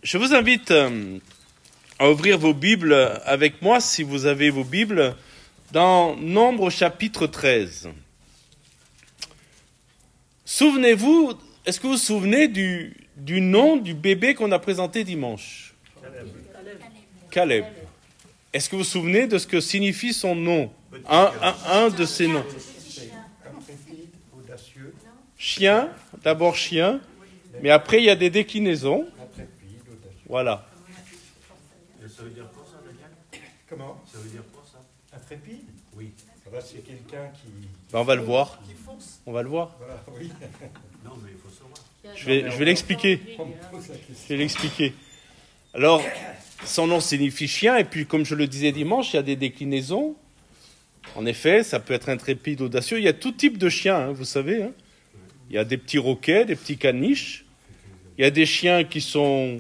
Je vous invite à ouvrir vos Bibles avec moi, si vous avez vos Bibles, dans Nombre chapitre 13. Souvenez-vous, est-ce que vous vous souvenez du nom du bébé qu'on a présenté dimanche? Caleb. Est-ce que vous vous souvenez de ce que signifie son nom? Un de ses noms. Chien, d'abord chien, mais après il y a des déclinaisons. Voilà. Ça veut dire quoi ça, Daniel? Comment? Ça veut dire quoi ça? Intrépide? Oui. C'est quelqu'un qui... Ben, on va le voir. On va le voir. Voilà, oui. Non, mais il faut savoir. Je vais l'expliquer. Je vais l'expliquer. Alors, son nom signifie chien, et puis comme je le disais dimanche, il y a des déclinaisons. En effet, ça peut être intrépide, audacieux. Il y a tout type de chiens, hein, vous savez. Hein. Il y a des petits roquets, des petits caniches. Il y a des chiens qui sont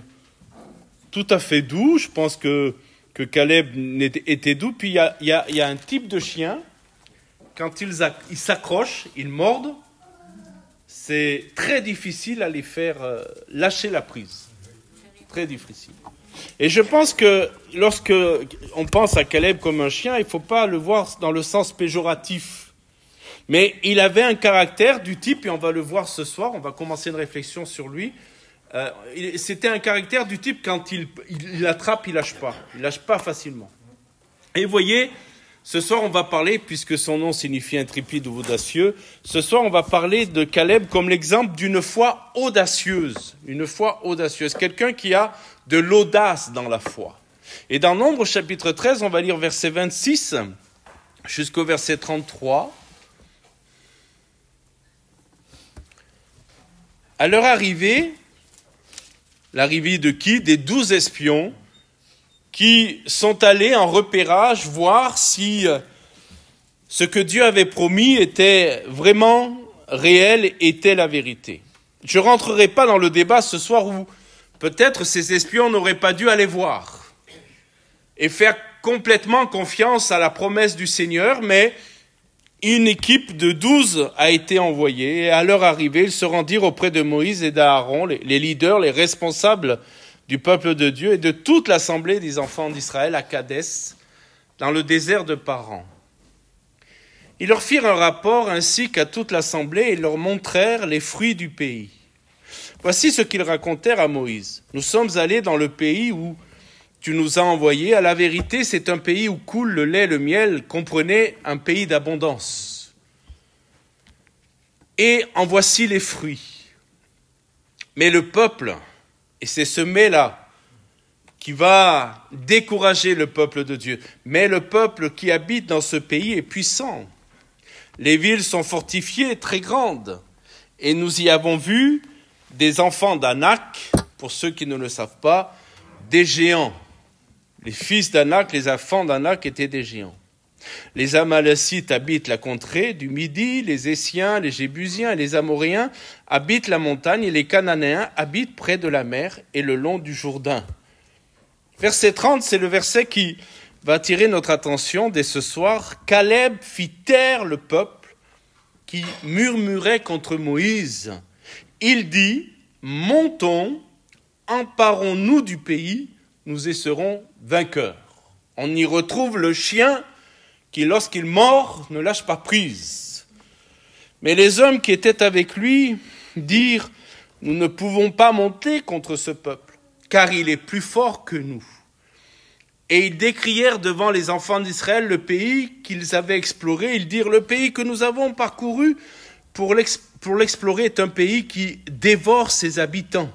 tout à fait doux. Je pense que Caleb était doux. Puis il y a un type de chien, quand ils s'accrochent, ils mordent, c'est très difficile à les faire lâcher la prise. Très difficile. Et je pense que lorsque on pense à Caleb comme un chien, il ne faut pas le voir dans le sens péjoratif. Mais il avait un caractère du type, et on va le voir ce soir, on va commencer une réflexion sur lui. C'était un caractère du type, quand il attrape, il lâche pas. Il lâche pas facilement. Et vous voyez, ce soir on va parler, puisque son nom signifie intrépide ou audacieux, ce soir on va parler de Caleb comme l'exemple d'une foi audacieuse. Une foi audacieuse. Quelqu'un qui a de l'audace dans la foi. Et dans Nombre chapitre 13, on va lire verset 26 jusqu'au verset 33. À leur arrivée, l'arrivée de qui? Des 12 espions qui sont allés en repérage voir si ce que Dieu avait promis était vraiment réel, était la vérité. Je ne rentrerai pas dans le débat ce soir où peut-être ces espions n'auraient pas dû aller voir et faire complètement confiance à la promesse du Seigneur, mais une équipe de 12 a été envoyée et à leur arrivée, ils se rendirent auprès de Moïse et d'Aaron, les leaders, les responsables du peuple de Dieu et de toute l'assemblée des enfants d'Israël à Kadès, dans le désert de Paran. Ils leur firent un rapport ainsi qu'à toute l'assemblée et leur montrèrent les fruits du pays. Voici ce qu'ils racontèrent à Moïse. Nous sommes allés dans le pays où tu nous as envoyés. À la vérité, c'est un pays où coule le lait, le miel, comprenez un pays d'abondance. Et en voici les fruits. Mais le peuple, et c'est ce mais-là qui va décourager le peuple de Dieu, mais le peuple qui habite dans ce pays est puissant. Les villes sont fortifiées, très grandes, et nous y avons vu des enfants d'Anak, pour ceux qui ne le savent pas, des géants. Les fils d'Anak, les enfants d'Anak étaient des géants. Les Amalécites habitent la contrée du Midi, les Essiens, les Jébusiens et les Amoréens habitent la montagne et les Cananéens habitent près de la mer et le long du Jourdain. Verset 30, c'est le verset qui va attirer notre attention dès ce soir. Caleb fit taire le peuple qui murmurait contre Moïse. Il dit, montons, emparons-nous du pays, nous y serons vainqueurs. On y retrouve le chien qui, lorsqu'il mord, ne lâche pas prise. Mais les hommes qui étaient avec lui dirent, nous ne pouvons pas monter contre ce peuple, car il est plus fort que nous. Et ils décrièrent devant les enfants d'Israël le pays qu'ils avaient exploré. Ils dirent, le pays que nous avons parcouru pour l'explorer est un pays qui dévore ses habitants.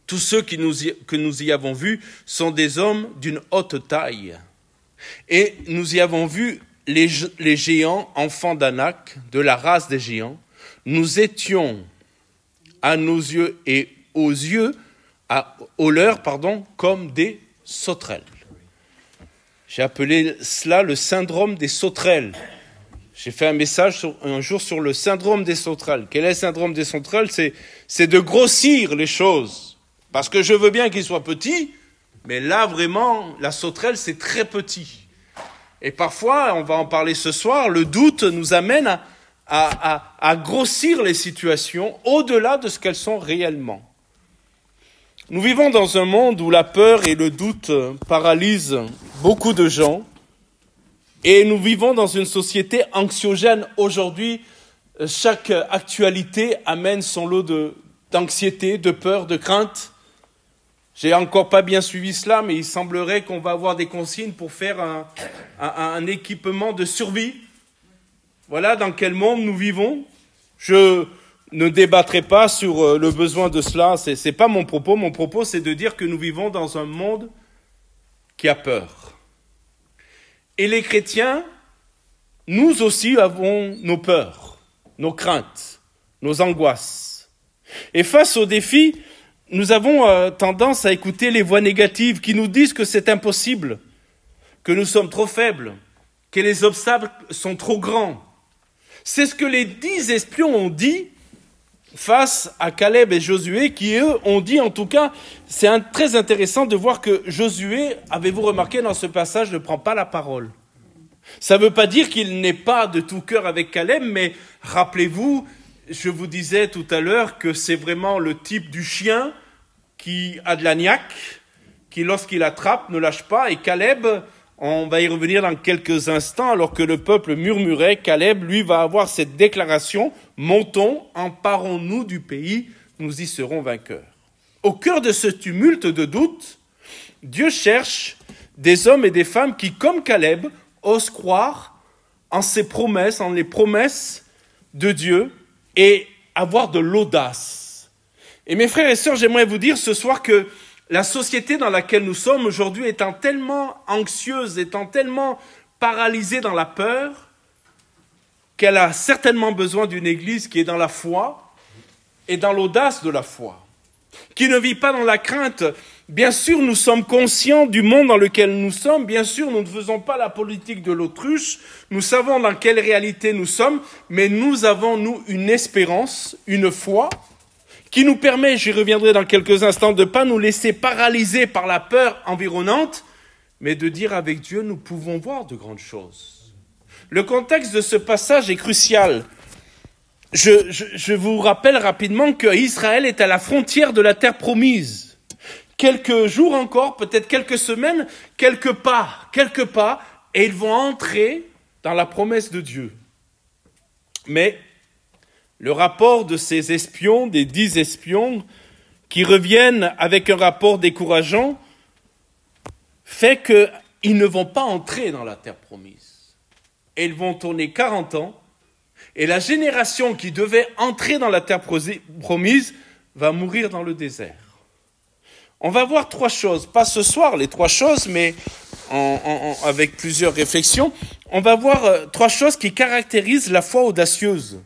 Tous ceux que nous y avons vus sont des hommes d'une haute taille. Et nous y avons vu les géants, enfants d'Anak, de la race des géants. Nous étions à nos yeux et aux leurs, comme des sauterelles. J'ai appelé cela le syndrome des sauterelles. J'ai fait un message un jour sur le syndrome des sauterelles. Quel est le syndrome des sauterelles? C'est de grossir les choses. Parce que je veux bien qu'ils soient petits, mais là, vraiment, la sauterelle, c'est très petit. Et parfois, on va en parler ce soir, le doute nous amène à grossir les situations au-delà de ce qu'elles sont réellement. Nous vivons dans un monde où la peur et le doute paralysent beaucoup de gens. Et nous vivons dans une société anxiogène. Aujourd'hui, chaque actualité amène son lot d'anxiété, de peur, de crainte. J'ai encore pas bien suivi cela, mais il semblerait qu'on va avoir des consignes pour faire un équipement de survie. Voilà dans quel monde nous vivons. Je ne débattrai pas sur le besoin de cela. C'est pas mon propos. Mon propos, c'est de dire que nous vivons dans un monde qui a peur. Et les chrétiens, nous aussi avons nos peurs, nos craintes, nos angoisses. Et face aux défis, nous avons tendance à écouter les voix négatives qui nous disent que c'est impossible, que nous sommes trop faibles, que les obstacles sont trop grands. C'est ce que les 10 espions ont dit face à Caleb et Josué, qui eux ont dit, en tout cas, c'est très intéressant de voir que Josué, avez-vous remarqué dans ce passage, ne prend pas la parole. Ça ne veut pas dire qu'il n'est pas de tout cœur avec Caleb, mais rappelez-vous, je vous disais tout à l'heure que c'est vraiment le type du chien qui a de la niaque, qui lorsqu'il attrape ne lâche pas, et Caleb, on va y revenir dans quelques instants, alors que le peuple murmurait, Caleb, lui, va avoir cette déclaration, montons, emparons-nous du pays, nous y serons vainqueurs. Au cœur de ce tumulte de doute, Dieu cherche des hommes et des femmes qui, comme Caleb, osent croire en ses promesses, en les promesses de Dieu, et avoir de l'audace. Et mes frères et sœurs, j'aimerais vous dire ce soir que la société dans laquelle nous sommes aujourd'hui étant tellement anxieuse, étant tellement paralysée dans la peur, qu'elle a certainement besoin d'une église qui est dans la foi et dans l'audace de la foi, qui ne vit pas dans la crainte. Bien sûr, nous sommes conscients du monde dans lequel nous sommes. Bien sûr, nous ne faisons pas la politique de l'autruche. Nous savons dans quelle réalité nous sommes, mais nous avons, nous, une espérance, une foi, qui nous permet, j'y reviendrai dans quelques instants, de ne pas nous laisser paralyser par la peur environnante, mais de dire avec Dieu, nous pouvons voir de grandes choses. Le contexte de ce passage est crucial. Je vous rappelle rapidement qu'Israël est à la frontière de la terre promise. Quelques jours encore, peut-être quelques semaines, quelques pas, et ils vont entrer dans la promesse de Dieu. Mais le rapport de ces espions, des 10 espions, qui reviennent avec un rapport décourageant, fait qu'ils ne vont pas entrer dans la terre promise. Et ils vont tourner 40 ans, et la génération qui devait entrer dans la terre promise va mourir dans le désert. On va voir 3 choses, pas ce soir les 3 choses, mais avec plusieurs réflexions. On va voir 3 choses qui caractérisent la foi audacieuse.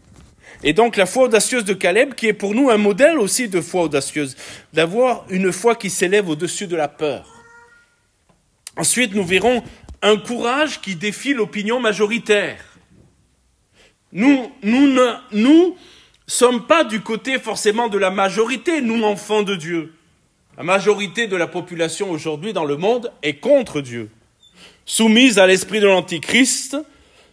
Et donc la foi audacieuse de Caleb, qui est pour nous un modèle aussi de foi audacieuse, d'avoir une foi qui s'élève au-dessus de la peur. Ensuite, nous verrons un courage qui défie l'opinion majoritaire. Nous ne sommes pas du côté forcément de la majorité, nous enfants de Dieu. La majorité de la population aujourd'hui dans le monde est contre Dieu, soumise à l'esprit de l'Antichrist,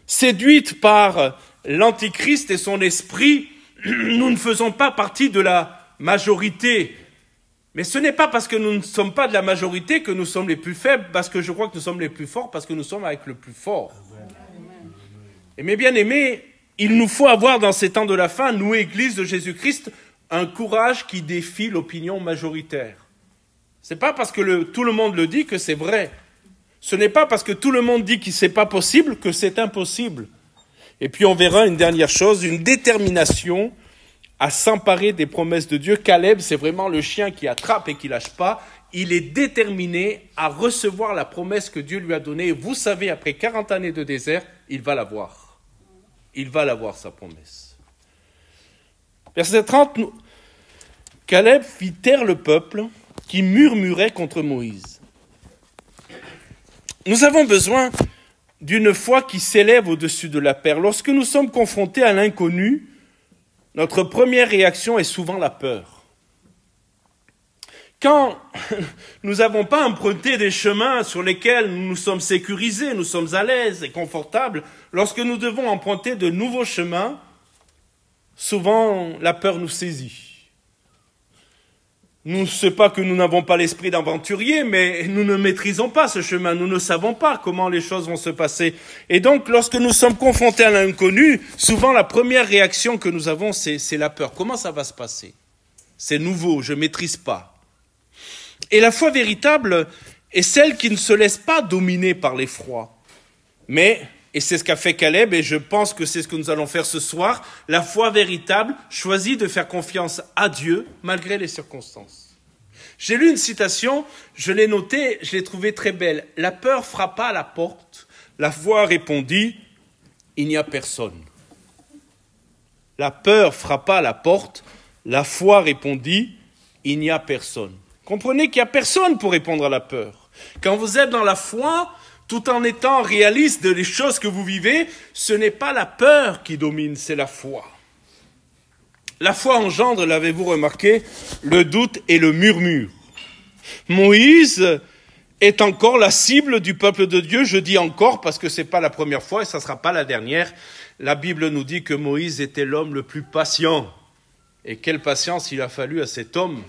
séduite par l'Antichrist et son esprit. Nous ne faisons pas partie de la majorité. Mais ce n'est pas parce que nous ne sommes pas de la majorité que nous sommes les plus faibles, parce que je crois que nous sommes les plus forts, parce que nous sommes avec le plus fort. Et mes bien-aimés, il nous faut avoir dans ces temps de la fin, nous, Église de Jésus-Christ, un courage qui défie l'opinion majoritaire. Ce n'est pas parce que tout le monde le dit que c'est vrai. Ce n'est pas parce que tout le monde dit que ce n'est pas possible que c'est impossible. Et puis on verra une dernière chose, une détermination à s'emparer des promesses de Dieu. Caleb, c'est vraiment le chien qui attrape et qui lâche pas. Il est déterminé à recevoir la promesse que Dieu lui a donnée. Et vous savez, après 40 années de désert, il va l'avoir. Il va l'avoir, sa promesse. Verset 30, Caleb fit taire le peuple qui murmurait contre Moïse. Nous avons besoin d'une foi qui s'élève au-dessus de la peur. Lorsque nous sommes confrontés à l'inconnu, notre première réaction est souvent la peur. Quand nous n'avons pas emprunté des chemins sur lesquels nous sommes sécurisés, nous sommes à l'aise et confortables, lorsque nous devons emprunter de nouveaux chemins, souvent la peur nous saisit. Nous, c'est pas que nous n'avons pas l'esprit d'aventurier, mais nous ne maîtrisons pas ce chemin. Nous ne savons pas comment les choses vont se passer. Et donc, lorsque nous sommes confrontés à l'inconnu, souvent la première réaction que nous avons, c'est la peur. Comment ça va se passer? C'est nouveau, je maîtrise pas. Et la foi véritable est celle qui ne se laisse pas dominer par l'effroi. Mais, et c'est ce qu'a fait Caleb, et je pense que c'est ce que nous allons faire ce soir, la foi véritable choisit de faire confiance à Dieu malgré les circonstances. J'ai lu une citation, je l'ai notée, je l'ai trouvée très belle. La peur frappa à la porte, la foi répondit, il n'y a personne. La peur frappa à la porte, la foi répondit, il n'y a personne. Comprenez qu'il n'y a personne pour répondre à la peur. Quand vous êtes dans la foi, tout en étant réaliste des choses que vous vivez, ce n'est pas la peur qui domine, c'est la foi. La foi engendre, l'avez-vous remarqué, le doute et le murmure. Moïse est encore la cible du peuple de Dieu. Je dis encore parce que ce n'est pas la première fois et ça ne sera pas la dernière. La Bible nous dit que Moïse était l'homme le plus patient. Et quelle patience il a fallu à cet homme.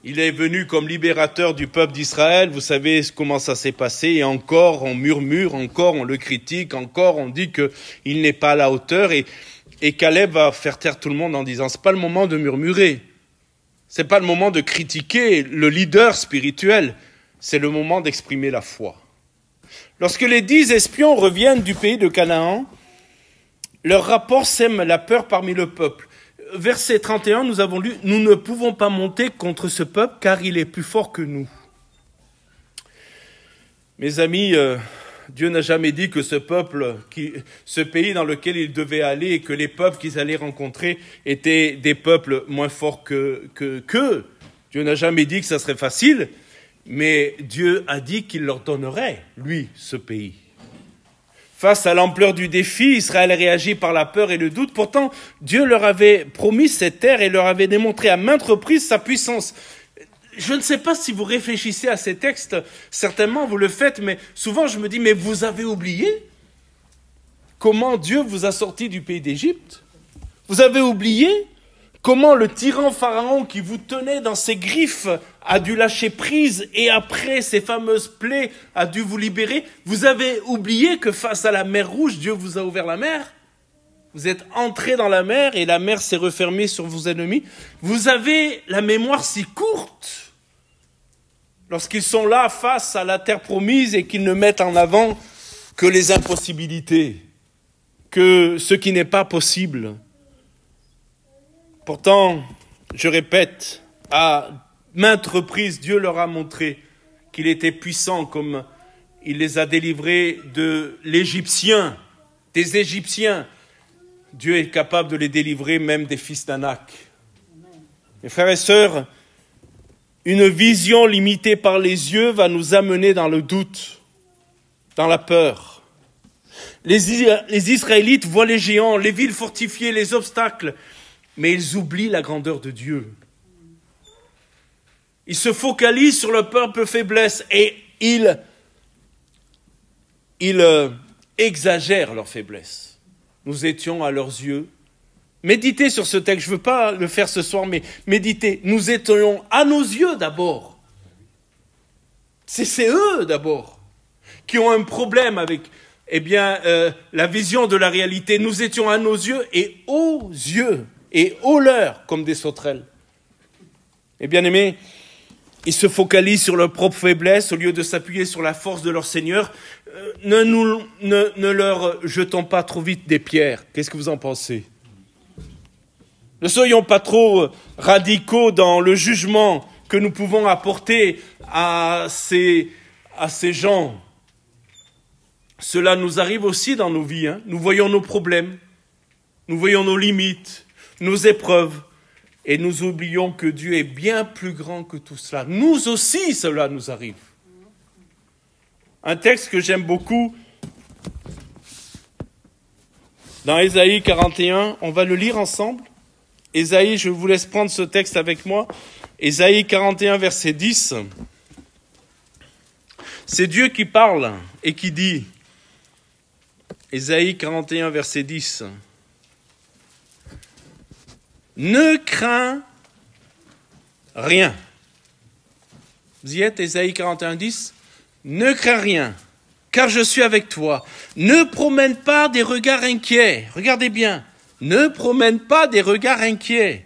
Il est venu comme libérateur du peuple d'Israël. Vous savez comment ça s'est passé. Et encore on murmure, encore on le critique, encore on dit qu'il n'est pas à la hauteur. Et Caleb va faire taire tout le monde en disant c'est pas le moment de murmurer. C'est pas le moment de critiquer le leader spirituel. C'est le moment d'exprimer la foi. Lorsque les 10 espions reviennent du pays de Canaan, leur rapport sème la peur parmi le peuple. Verset 31, nous avons lu, nous ne pouvons pas monter contre ce peuple car il est plus fort que nous. Mes amis, Dieu n'a jamais dit que ce pays dans lequel ils devaient aller et que les peuples qu'ils allaient rencontrer étaient des peuples moins forts qu'eux. Dieu n'a jamais dit que ça serait facile, mais Dieu a dit qu'il leur donnerait, lui, ce pays. Face à l'ampleur du défi, Israël réagit par la peur et le doute. Pourtant, Dieu leur avait promis cette terre et leur avait démontré à maintes reprises sa puissance. Je ne sais pas si vous réfléchissez à ces textes, certainement vous le faites, mais souvent je me dis, mais vous avez oublié comment Dieu vous a sorti du pays d'Égypte? Vous avez oublié comment le tyran Pharaon qui vous tenait dans ses griffes a dû lâcher prise et après ces fameuses plaies a dû vous libérer? Vous avez oublié que face à la mer Rouge, Dieu vous a ouvert la mer? Vous êtes entrés dans la mer et la mer s'est refermée sur vos ennemis. Vous avez la mémoire si courte lorsqu'ils sont là face à la terre promise et qu'ils ne mettent en avant que les impossibilités, que ce qui n'est pas possible. Pourtant, je répète, à maintes reprises, Dieu leur a montré qu'il était puissant comme il les a délivrés de l'Égyptien, des Égyptiens. Dieu est capable de les délivrer même des fils d'Anak. Mes frères et sœurs, une vision limitée par les yeux va nous amener dans le doute, dans la peur. Les Israélites voient les géants, les villes fortifiées, les obstacles, mais ils oublient la grandeur de Dieu. Ils se focalisent sur leur propre faiblesse et ils exagèrent leur faiblesse. Nous étions à leurs yeux. Méditez sur ce texte, je ne veux pas le faire ce soir, mais méditez. Nous étions à nos yeux d'abord. C'est eux d'abord qui ont un problème avec la vision de la réalité. Nous étions à nos yeux et aux yeux et aux leurs comme des sauterelles. Et bien aimés, ils se focalisent sur leur propre faiblesse au lieu de s'appuyer sur la force de leur Seigneur. Ne leur jetons pas trop vite des pierres. Qu'est-ce que vous en pensez? Ne soyons pas trop radicaux dans le jugement que nous pouvons apporter à ces gens. Cela nous arrive aussi dans nos vies. Nous voyons nos problèmes, nous voyons nos limites, nos épreuves, et nous oublions que Dieu est bien plus grand que tout cela. Nous aussi, cela nous arrive. Un texte que j'aime beaucoup, dans Ésaïe 41, on va le lire ensemble. Ésaïe, je vous laisse prendre ce texte avec moi. Ésaïe 41, verset 10. C'est Dieu qui parle et qui dit, Ésaïe 41, verset 10. Ne crains rien. Vous y êtes, Ésaïe 41, 10 ? Ne crains rien, car je suis avec toi. Ne promène pas des regards inquiets. Regardez bien. Ne promène pas des regards inquiets.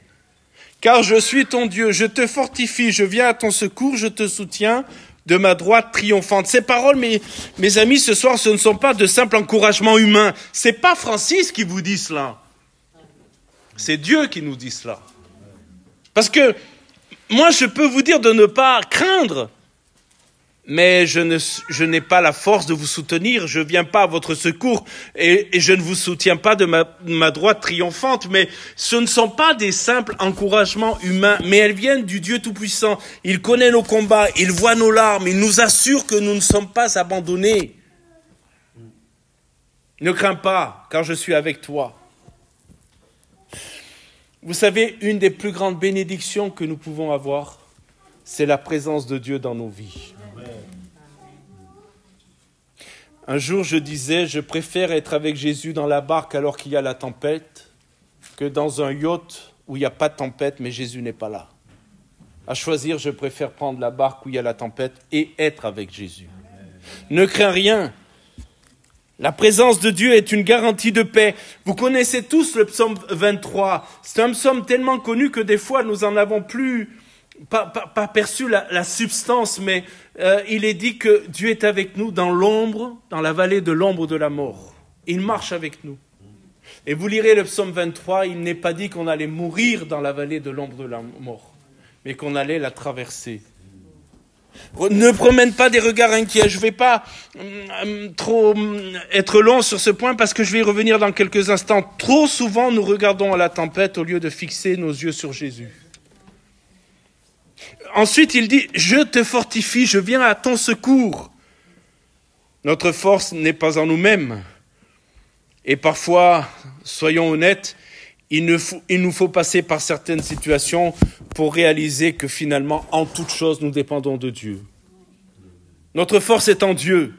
Car je suis ton Dieu, je te fortifie, je viens à ton secours, je te soutiens de ma droite triomphante. Ces paroles, mes amis, ce soir, ce ne sont pas de simples encouragements humains. C'est pas Francis qui vous dit cela. C'est Dieu qui nous dit cela. Parce que moi, je peux vous dire de ne pas craindre, mais je n'ai pas la force de vous soutenir. Je ne viens pas à votre secours et je ne vous soutiens pas de ma droite triomphante. Mais ce ne sont pas des simples encouragements humains, mais elles viennent du Dieu Tout-Puissant. Il connaît nos combats, il voit nos larmes, il nous assure que nous ne sommes pas abandonnés. Ne crains pas, car je suis avec toi. Vous savez, une des plus grandes bénédictions que nous pouvons avoir, c'est la présence de Dieu dans nos vies. Un jour, je disais, je préfère être avec Jésus dans la barque alors qu'il y a la tempête que dans un yacht où il n'y a pas de tempête, mais Jésus n'est pas là. À choisir, je préfère prendre la barque où il y a la tempête et être avec Jésus. Ne crains rien. La présence de Dieu est une garantie de paix. Vous connaissez tous le psaume 23. C'est un psaume tellement connu que des fois nous en avons plus pas perçu la substance, mais il est dit que Dieu est avec nous dans l'ombre, dans la vallée de l'ombre de la mort. Il marche avec nous. Et vous lirez le psaume 23, il n'est pas dit qu'on allait mourir dans la vallée de l'ombre de la mort, mais qu'on allait la traverser. Ne promène pas des regards inquiets. Je ne vais pas trop être long sur ce point parce que je vais y revenir dans quelques instants. Trop souvent, nous regardons à la tempête au lieu de fixer nos yeux sur Jésus. Ensuite, il dit, je te fortifie, je viens à ton secours. Notre force n'est pas en nous-mêmes. Et parfois, soyons honnêtes, il nous faut passer par certaines situations pour réaliser que finalement, en toute chose, nous dépendons de Dieu. Notre force est en Dieu.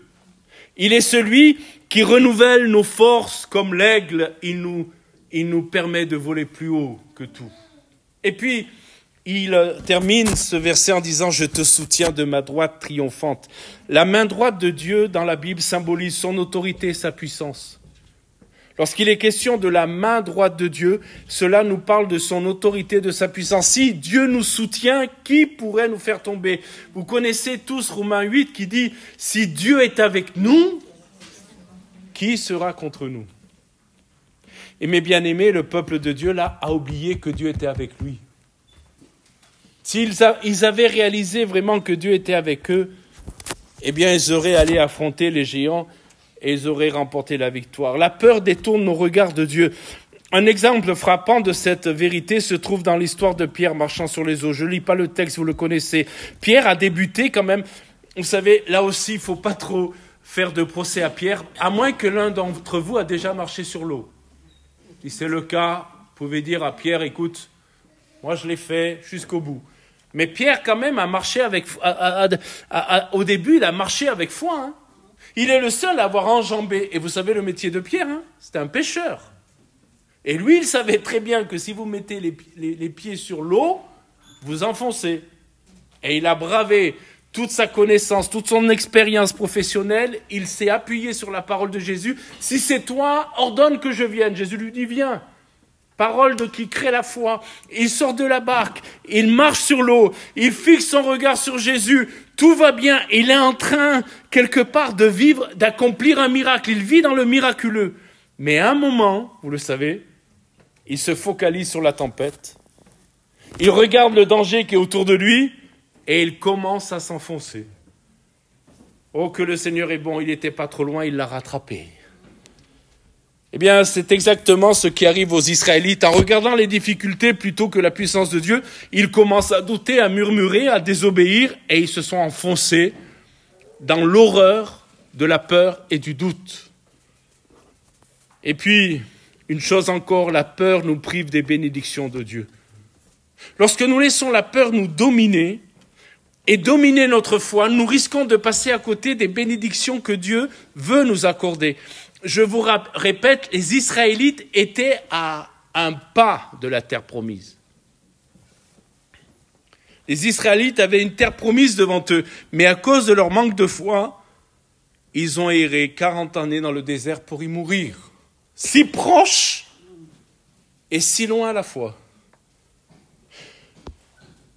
Il est celui qui renouvelle nos forces comme l'aigle. Il nous permet de voler plus haut que tout. Et puis, il termine ce verset en disant « Je te soutiens de ma droite triomphante ». La main droite de Dieu dans la Bible symbolise son autorité et sa puissance. Lorsqu'il est question de la main droite de Dieu, cela nous parle de son autorité, de sa puissance. Si Dieu nous soutient, qui pourrait nous faire tomber ? Vous connaissez tous Romains 8 qui dit « Si Dieu est avec nous, qui sera contre nous ?» Et mes bien-aimés, le peuple de Dieu là a oublié que Dieu était avec lui. S'ils avaient réalisé vraiment que Dieu était avec eux, eh bien ils auraient allé affronter les géants et ils auraient remporté la victoire. La peur détourne nos regards de Dieu. Un exemple frappant de cette vérité se trouve dans l'histoire de Pierre marchant sur les eaux. Je ne lis pas le texte, vous le connaissez. Pierre a débuté quand même. Vous savez, là aussi, il ne faut pas trop faire de procès à Pierre, à moins que l'un d'entre vous a déjà marché sur l'eau. Si c'est le cas, vous pouvez dire à Pierre, écoute, moi je l'ai fait jusqu'au bout. Mais Pierre quand même a marché avec... au début, il a marché avec foi, hein. Il est le seul à avoir enjambé. Et vous savez le métier de Pierre, hein, c'était un pêcheur. Et lui, il savait très bien que si vous mettez les pieds sur l'eau, vous enfoncez. Et il a bravé toute sa connaissance, toute son expérience professionnelle. Il s'est appuyé sur la parole de Jésus. Si c'est toi, ordonne que je vienne. Jésus lui dit, viens. Parole de qui crée la foi. Il sort de la barque, il marche sur l'eau, il fixe son regard sur Jésus. Tout va bien, il est en train, quelque part, de vivre, d'accomplir un miracle. Il vit dans le miraculeux. Mais à un moment, vous le savez, il se focalise sur la tempête. Il regarde le danger qui est autour de lui et il commence à s'enfoncer. Oh, que le Seigneur est bon, il n'était pas trop loin, il l'a rattrapé. Eh bien, c'est exactement ce qui arrive aux Israélites. En regardant les difficultés plutôt que la puissance de Dieu, ils commencent à douter, à murmurer, à désobéir, et ils se sont enfoncés dans l'horreur de la peur et du doute. Et puis, une chose encore, la peur nous prive des bénédictions de Dieu. Lorsque nous laissons la peur nous dominer et dominer notre foi, nous risquons de passer à côté des bénédictions que Dieu veut nous accorder. Je vous répète, les Israélites étaient à un pas de la terre promise. Les Israélites avaient une terre promise devant eux, mais à cause de leur manque de foi, ils ont erré 40 années dans le désert pour y mourir. Si proche et si loin à la fois.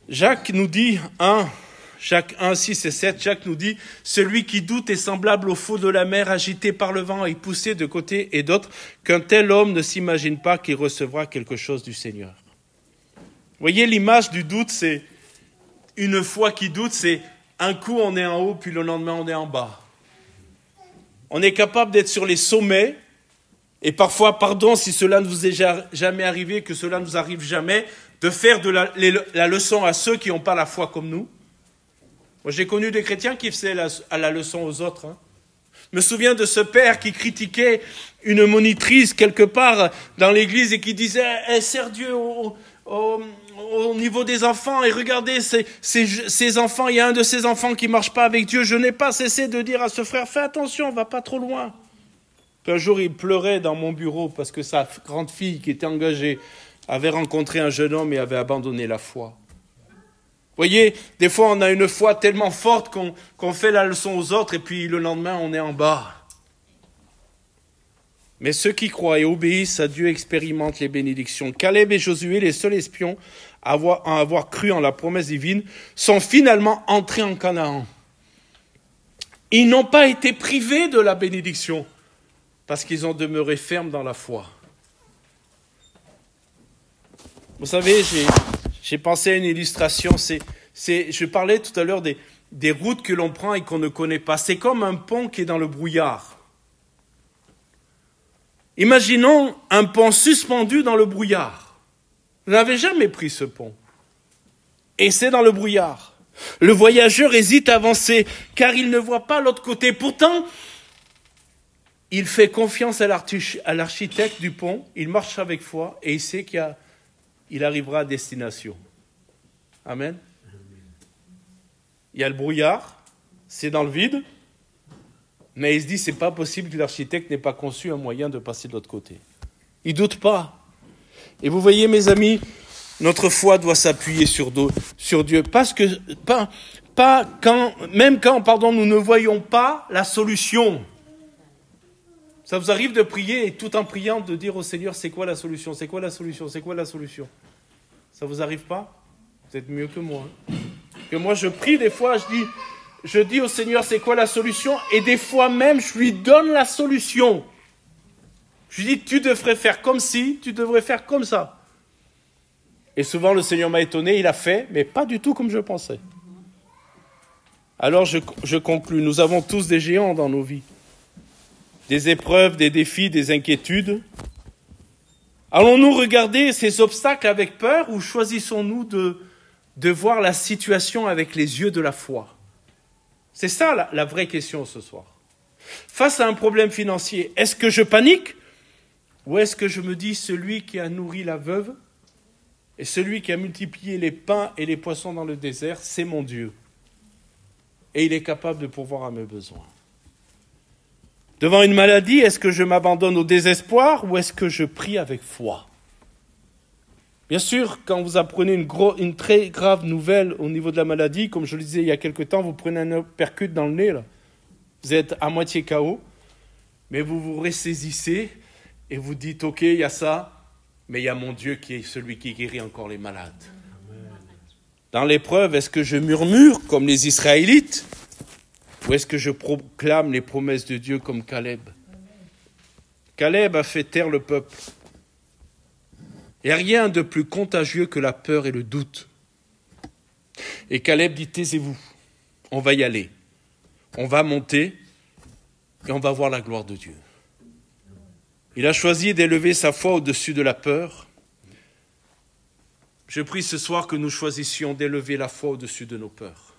Jacques nous dit, Jacques 1, 6 et 7, Jacques nous dit « Celui qui doute est semblable au faux de la mer agité par le vent et poussé de côté et d'autre, qu'un tel homme ne s'imagine pas qu'il recevra quelque chose du Seigneur. » Vous voyez, l'image du doute, c'est une foi qui doute, c'est un coup on est en haut, puis le lendemain on est en bas. On est capable d'être sur les sommets, et parfois, pardon si cela ne vous est jamais arrivé, que cela ne vous arrive jamais, de faire de la leçon à ceux qui n'ont pas la foi comme nous. Moi, j'ai connu des chrétiens qui faisaient la leçon aux autres. Je me souviens de ce père qui critiquait une monitrice quelque part dans l'église et qui disait « Elle sert Dieu au niveau des enfants et regardez ces enfants, il y a un de ces enfants qui ne marche pas avec Dieu. Je n'ai pas cessé de dire à ce frère « Fais attention, va pas trop loin. » Puis un jour, il pleurait dans mon bureau parce que sa grande fille qui était engagée avait rencontré un jeune homme et avait abandonné la foi. Vous voyez, des fois on a une foi tellement forte qu'on fait la leçon aux autres et puis le lendemain on est en bas. Mais ceux qui croient et obéissent à Dieu expérimentent les bénédictions. Caleb et Josué, les seuls espions à avoir cru en la promesse divine, sont finalement entrés en Canaan. Ils n'ont pas été privés de la bénédiction parce qu'ils ont demeuré fermes dans la foi. Vous savez, j'ai pensé à une illustration. Je parlais tout à l'heure des routes que l'on prend et qu'on ne connaît pas. C'est comme un pont qui est dans le brouillard. Imaginons un pont suspendu dans le brouillard. Vous n'avez jamais pris ce pont. Et c'est dans le brouillard. Le voyageur hésite à avancer car il ne voit pas l'autre côté. Pourtant, il fait confiance à l'architecte du pont. Il marche avec foi et il sait qu'il arrivera à destination. Amen. Il y a le brouillard, c'est dans le vide, mais il se dit, c'est pas possible que l'architecte n'ait pas conçu un moyen de passer de l'autre côté. Il ne doute pas. Et vous voyez, mes amis, notre foi doit s'appuyer sur Dieu, parce que, même quand, nous ne voyons pas la solution. Ça vous arrive de prier et tout en priant de dire au Seigneur, c'est quoi la solution, c'est quoi la solution, c'est quoi la solution? Ça vous arrive pas? Vous êtes mieux que moi. Que moi je prie des fois, je dis au Seigneur, c'est quoi la solution? Et des fois même, je lui donne la solution. Je lui dis, tu devrais faire comme ci, tu devrais faire comme ça. Et souvent le Seigneur m'a étonné, il a fait, mais pas du tout comme je pensais. Alors je conclus, nous avons tous des géants dans nos vies. Des épreuves, des défis, des inquiétudes. Allons-nous regarder ces obstacles avec peur ou choisissons-nous de voir la situation avec les yeux de la foi? C'est ça la vraie question ce soir. Face à un problème financier, est-ce que je panique ou est-ce que je me dis celui qui a nourri la veuve et celui qui a multiplié les pains et les poissons dans le désert, c'est mon Dieu. Et il est capable de pourvoir à mes besoins. Devant une maladie, est-ce que je m'abandonne au désespoir ou est-ce que je prie avec foi? Bien sûr, quand vous apprenez une très grave nouvelle au niveau de la maladie, comme je le disais il y a quelque temps, vous prenez un uppercut dans le nez, là. Vous êtes à moitié KO, mais vous vous ressaisissez et vous dites, ok, il y a ça, mais il y a mon Dieu qui est celui qui guérit encore les malades. Amen. Dans l'épreuve, est-ce que je murmure comme les Israélites? Ou est-ce que je proclame les promesses de Dieu comme Caleb? Caleb a fait taire le peuple. Il n'y a rien de plus contagieux que la peur et le doute. Et Caleb dit, taisez-vous, on va y aller. On va monter et on va voir la gloire de Dieu. Il a choisi d'élever sa foi au-dessus de la peur. Je prie ce soir que nous choisissions d'élever la foi au-dessus de nos peurs.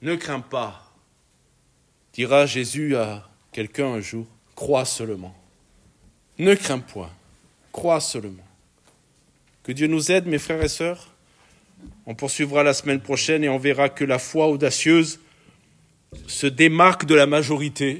Ne crains pas, dira Jésus à quelqu'un un jour, crois seulement. Ne crains point, crois seulement. Que Dieu nous aide, mes frères et sœurs. On poursuivra la semaine prochaine et on verra que la foi audacieuse se démarque de la majorité